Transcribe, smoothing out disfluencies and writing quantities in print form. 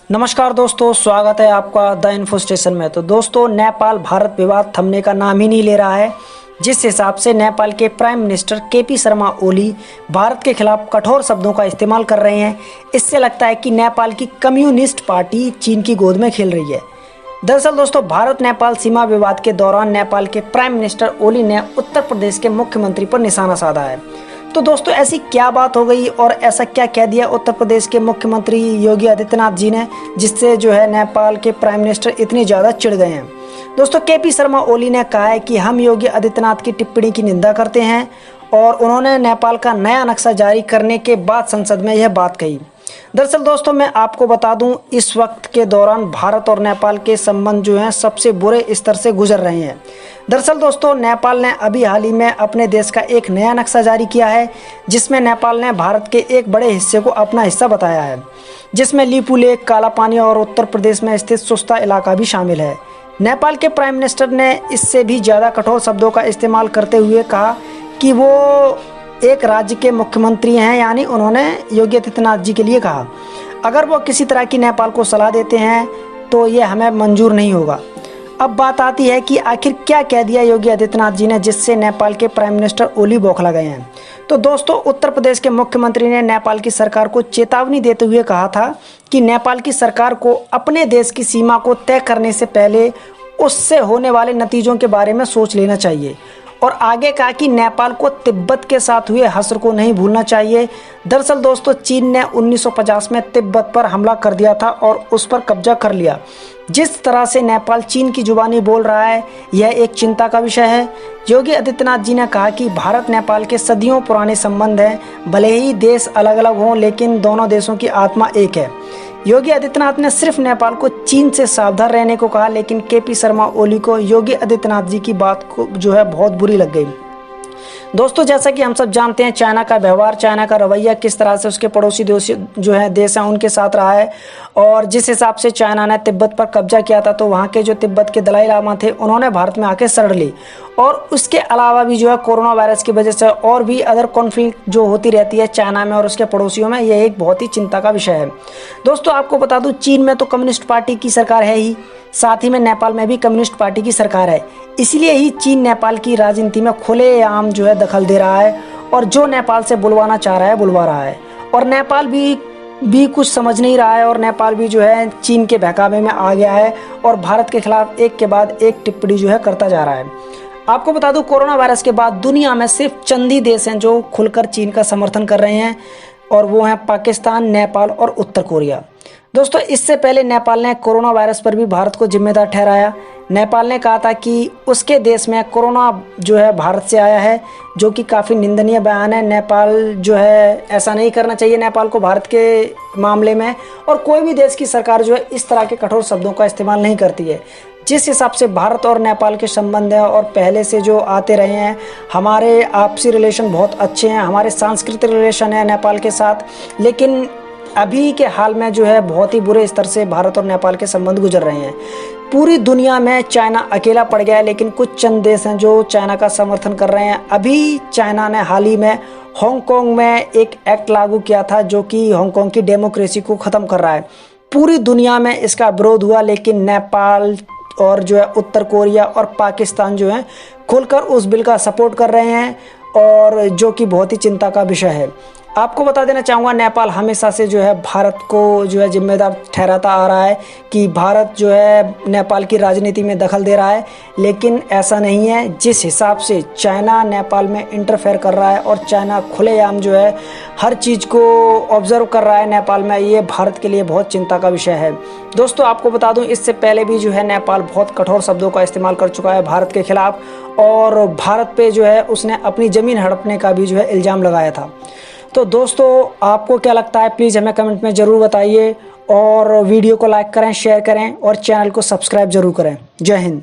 नमस्कार दोस्तों, स्वागत है आपका द इन्फो स्टेशन में। तो दोस्तों, नेपाल भारत विवाद थमने का नाम ही नहीं ले रहा है। जिस हिसाब से नेपाल के prime minister KP Sharma Oli Bharat के खिलाफ कठोर शब्दों का इस्तेमाल कर रहे हैं, इससे लगता है कि नेपाल की कम्युनिस्ट पार्टी चीन की गोद में खेल रही है। दरअसल दोस्तों, भारत नेपाल सीमा विवाद के दौरान नेपाल के प्राइम मिनिस्टर ओली ने उत्तर प्रदेश के मुख्यमंत्री पर निशाना साधा है। तो दोस्तों, ऐसी क्या बात हो गई और ऐसा क्या कह दिया उत्तर प्रदेश के मुख्यमंत्री योगी आदित्यनाथ जी ने, जिससे नेपाल के प्राइम मिनिस्टर इतनी ज़्यादा चिढ़ गए हैं। दोस्तों, केपी शर्मा ओली ने कहा है कि हम योगी आदित्यनाथ की टिप्पणी की निंदा करते हैं और उन्होंने नेपाल का नया नक्शा जारी करने के बाद संसद में यह बात कही। दरअसल दोस्तों, मैं आपको बता दूं, इस वक्त के दौरान भारत और नेपाल के संबंध सबसे बुरे स्तर से गुजर रहे हैं। दरअसल दोस्तों, नेपाल ने अभी हाल ही में अपने देश का एक नया नक्शा जारी किया है, जिसमें नेपाल ने भारत के एक बड़े हिस्से को अपना हिस्सा बताया है, जिसमें लिपू लेक, काला पानी और उत्तर प्रदेश में स्थित सुस्ता इलाका भी शामिल है। नेपाल के प्राइम मिनिस्टर ने इससे भी ज़्यादा कठोर शब्दों का इस्तेमाल करते हुए कहा कि वो एक राज्य के मुख्यमंत्री हैं, यानी उन्होंने योगी आदित्यनाथ जी के लिए कहा, अगर वो किसी तरह की नेपाल को सलाह देते हैं तो ये हमें मंजूर नहीं होगा। अब बात आती है कि आखिर क्या कह दिया योगी आदित्यनाथ जी ने, जिससे नेपाल के प्राइम मिनिस्टर ओली बौखला गए हैं। तो दोस्तों, उत्तर प्रदेश के मुख्यमंत्री ने नेपाल की सरकार को चेतावनी देते हुए कहा था कि नेपाल की सरकार को अपने देश की सीमा को तय करने से पहले उससे होने वाले नतीजों के बारे में सोच लेना चाहिए, और आगे कहा कि नेपाल को तिब्बत के साथ हुए हश्र को नहीं भूलना चाहिए। दरअसल दोस्तों, चीन ने 1950 में तिब्बत पर हमला कर दिया था और उस पर कब्जा कर लिया। जिस तरह से नेपाल चीन की जुबानी बोल रहा है, यह एक चिंता का विषय है। योगी आदित्यनाथ जी ने कहा कि भारत नेपाल के सदियों पुराने संबंध हैं, भले ही देश अलग अलग हों, लेकिन दोनों देशों की आत्मा एक है। योगी आदित्यनाथ ने सिर्फ नेपाल को चीन से सावधान रहने को कहा, लेकिन केपी शर्मा ओली को योगी आदित्यनाथ जी की बात को बहुत बुरी लग गई। दोस्तों, जैसा कि हम सब जानते हैं, चाइना का व्यवहार, चाइना का रवैया किस तरह से उसके पड़ोसी देश देश हैं उनके साथ रहा है, और जिस हिसाब से चाइना ने तिब्बत पर कब्जा किया था, तो वहाँ के तिब्बत के दलाई लामा थे, उन्होंने भारत में आके शरण ली। और उसके अलावा भी कोरोना वायरस की वजह से और भी अदर कॉन्फ्लिक्ट होती रहती है चाइना में और उसके पड़ोसियों में, यह एक बहुत ही चिंता का विषय है। दोस्तों, आपको बता दूं, चीन में तो कम्युनिस्ट पार्टी की सरकार है ही, साथ ही में नेपाल में भी कम्युनिस्ट पार्टी की सरकार है। इसलिए ही चीन नेपाल की राजनीति में खुलेआम दखल दे रहा है, और जो नेपाल से बुलवाना चाह रहा है बुलवा रहा है, और नेपाल भी कुछ समझ नहीं रहा है, और नेपाल भी चीन के बहकावे में आ गया है और भारत के खिलाफ एक के बाद एक टिप्पणी करता जा रहा है। आपको बता दूं, कोरोना वायरस के बाद दुनिया में सिर्फ चंद ही देश हैं जो खुलकर चीन का समर्थन कर रहे हैं, और वो हैं पाकिस्तान, नेपाल और उत्तर कोरिया। दोस्तों, इससे पहले नेपाल ने कोरोना वायरस पर भी भारत को जिम्मेदार ठहराया। नेपाल ने कहा था कि उसके देश में कोरोना भारत से आया है, जो कि काफ़ी निंदनीय बयान है। नेपाल ऐसा नहीं करना चाहिए नेपाल को भारत के मामले में, और कोई भी देश की सरकार इस तरह के कठोर शब्दों का इस्तेमाल नहीं करती है। जिस हिसाब से भारत और नेपाल के संबंध हैं और पहले से आते रहे हैं, हमारे आपसी रिलेशन बहुत अच्छे हैं, हमारे सांस्कृतिक रिलेशन है नेपाल के साथ, लेकिन अभी के हाल में बहुत ही बुरे स्तर से भारत और नेपाल के संबंध गुजर रहे हैं। पूरी दुनिया में चाइना अकेला पड़ गया है, लेकिन कुछ चंद देश हैं जो चाइना का समर्थन कर रहे हैं। अभी चाइना ने हाल ही में हांगकांग में एक एक्ट लागू किया था, जो कि हांगकांग की डेमोक्रेसी को ख़त्म कर रहा है। पूरी दुनिया में इसका विरोध हुआ, लेकिन नेपाल और उत्तर कोरिया और पाकिस्तान खुलकर उस बिल का सपोर्ट कर रहे हैं, और जो कि बहुत ही चिंता का विषय है। आपको बता देना चाहूँगा, नेपाल हमेशा से भारत को जिम्मेदार ठहराता आ रहा है कि भारत नेपाल की राजनीति में दखल दे रहा है, लेकिन ऐसा नहीं है। जिस हिसाब से चाइना नेपाल में इंटरफेयर कर रहा है और चाइना खुलेआम हर चीज़ को ऑब्जर्व कर रहा है नेपाल में, ये भारत के लिए बहुत चिंता का विषय है। दोस्तों, आपको बता दूं, इससे पहले भी नेपाल बहुत कठोर शब्दों का इस्तेमाल कर चुका है भारत के खिलाफ, और भारत पे उसने अपनी ज़मीन हड़पने का भी इल्ज़ाम लगाया था। तो दोस्तों, आपको क्या लगता है, प्लीज़ हमें कमेंट में ज़रूर बताइए, और वीडियो को लाइक करें, शेयर करें और चैनल को सब्सक्राइब ज़रूर करें। जय हिंद।